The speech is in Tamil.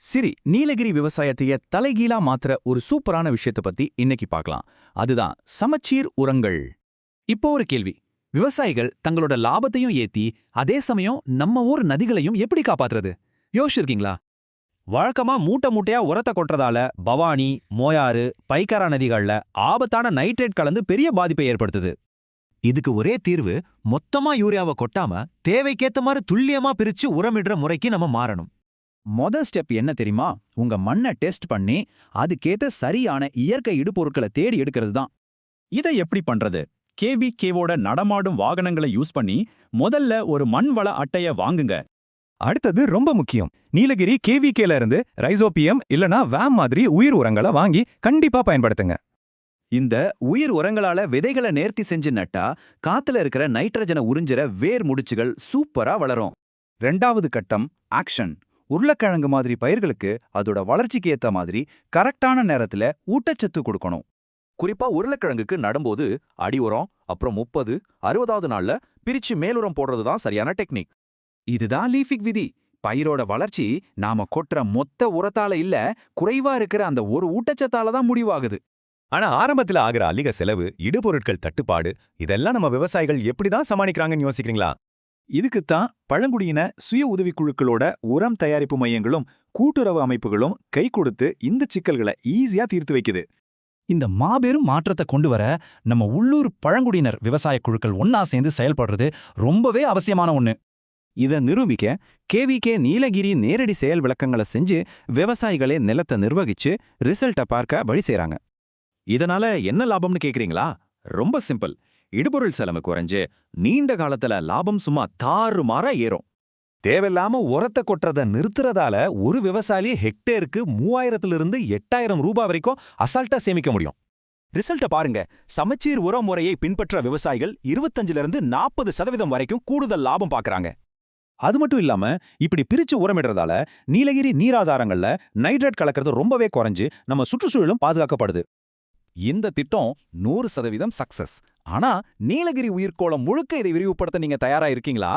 சரி, நீலகிரி விவசாயத்தைய தலைகீழா மாத்துற ஒரு சூப்பரான விஷயத்த பத்தி இன்னைக்கு பார்க்கலாம். அதுதான் சமச்சீர் உரங்கள். இப்போ ஒரு கேள்வி. விவசாயிகள் தங்களோட லாபத்தையும் ஏத்தி, அதே சமயம் நம்ம ஊர் நதிகளையும் எப்படி காப்பாத்துறது? யோசிச்சிருக்கீங்களா? வழக்கமா மூட்டை மூட்டையா உரத்த கொட்டுறதால பவானி, மோயாறு, பைக்காரா நதிகள்ல ஆபத்தான நைட்ரேட் கலந்து பெரிய பாதிப்பை ஏற்படுத்துது. இதுக்கு ஒரே தீர்வு, மொத்தமா யூரியாவை கொட்டாம தேவைக்கேத்த மாதிரி துல்லியமா பிரிச்சு உரமிடுற முறைக்கு நம்ம மாறணும். ஸ்டெப் என்ன தெரியுமா? உங்க மண்ணை டெஸ்ட் பண்ணி அதுக்கேத்த சரியான இயற்கை இடுபொருட்களை தேடி எடுக்கிறது தான். இதை எப்படி பண்றது? கேவிகேவோட நடமாடும் வாகனங்களை யூஸ் பண்ணி முதல்ல ஒரு மண் வள அட்டைய வாங்குங்க. அடுத்தது ரொம்ப முக்கியம். நீலகிரி கேவிகேல இருந்து ரைசோபியம் இல்லனா வேம் மாதிரி உயிர் உரங்களை வாங்கி கண்டிப்பா பயன்படுத்துங்க. இந்த உயிர் உரங்களால விதைகளை நேர்த்தி செஞ்சு நட்டா காத்துல இருக்கிற நைட்ரஜனை உறிஞ்சிற வேர் முடிச்சுகள் சூப்பரா வளரும். ரெண்டாவது கட்டம் ஆக்ஷன். உருளைக்கிழங்கு மாதிரி பயிர்களுக்கு அதோட வளர்ச்சிக்கு ஏத்த மாதிரி கரெக்டான நேரத்துல ஊட்டச்சத்து கொடுக்கணும். குறிப்பா உருளைக்கிழங்குக்கு நடும்போது அடி உரம், அப்புறம் 30, 60வது நாள்ல பிரிச்சு மேலுரம் போடுறது தான் சரியான டெக்னிக். இதுதான் லீஃபிக் விதி. பயிரோட வளர்ச்சி நாம கொட்டுற மொத்த உரத்தால இல்ல, குறைவா இருக்கிற அந்த ஒரு ஊட்டச்சத்தால தான் முடிவாகுது. ஆனா ஆரம்பத்துல ஆகிற அதிக செலவு, இடுபொருட்கள் தட்டுப்பாடு, இதெல்லாம் நம்ம விவசாயிகள் எப்படிதான் சமாளிக்கிறாங்கன்னு யோசிக்கிறீங்களா? இதுக்குத்தான் பழங்குடியின சுய உதவிக்குழுக்களோட உரம் தயாரிப்பு மையங்களும் கூட்டுறவு அமைப்புகளும் கை கொடுத்து இந்த சிக்கல்களை ஈஸியா தீர்த்து வைக்குது. இந்த மாபெரும் மாற்றத்தை கொண்டு வர நம்ம உள்ளூர் பழங்குடியினர் விவசாய குழுக்கள் ஒன்னா சேர்ந்து செயல்படுறது ரொம்பவே அவசியமான ஒண்ணு. இதை நிரூபிக்க கேவிகே நீலகிரி நேரடி செயல் விளக்கங்களை செஞ்சு விவசாயிகளே நிலத்தை நிர்வகிச்சு ரிசல்ட்டை பார்க்க வழி செய்றாங்க. இதனால என்ன லாபம்னு கேக்குறீங்களா? ரொம்ப சிம்பிள். இடுபொருள் செலவு குறைஞ்சு நீண்ட காலத்துல லாபம் சும்மா தாறுமாறா ஏறும். தேவையில்லாம உரத்தை கொட்டுறத நிறுத்துறதால ஒரு விவசாயி ஹெக்டேருக்கு 3000 8000 ரூபாய் வரைக்கும் அசால்ட்டா சேமிக்க முடியும். ரிசல்ட்ட பாருங்க. சமச்சீர் உர முறையை பின்பற்ற விவசாயிகள் 25% வரைக்கும் கூடுதல் லாபம் பார்க்கறாங்க. அது மட்டும் இல்லாம இப்படி பிரிச்சு உரமிடுறதால நீலகிரி நீராதாரங்கள்ல நைட்ரேட் கலக்கிறது ரொம்பவே குறைஞ்சு நம்ம சுற்றுச்சூழலும் பாதுகாக்கப்படுது. இந்த திட்டம் 100% சக்சஸ். ஆனா நீலகிரி உயிர்க்கோளம் முழுக்க இதை விரிவுபடுத்த நீங்க தயாரா இருக்கீங்களா?